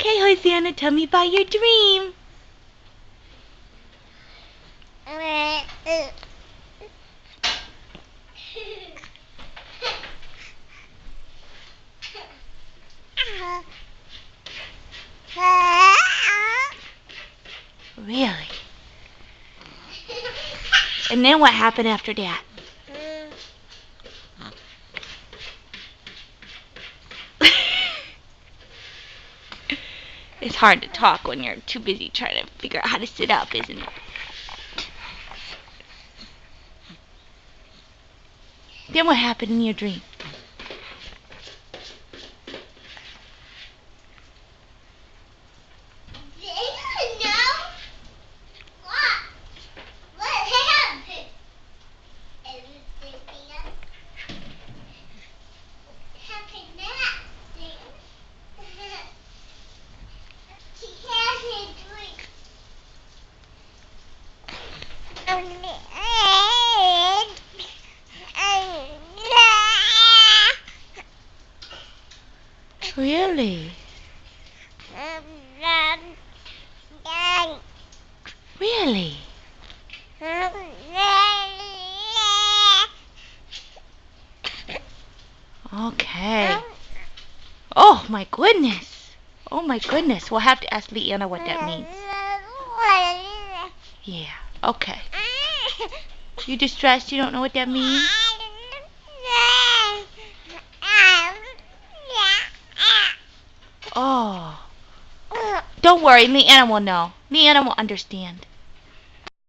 Okay, Hosanna, tell me about your dream. Really? And then what happened after that? It's hard to talk when you're too busy trying to figure out how to sit up, isn't it? Then what happened in your dream? Really? Really? Okay. Oh my goodness. Oh my goodness. We'll have to ask Leanna what that means. Yeah. Okay. You distressed? You don't know what that means? Oh. Don't worry. Leanna will know. Leanna will understand.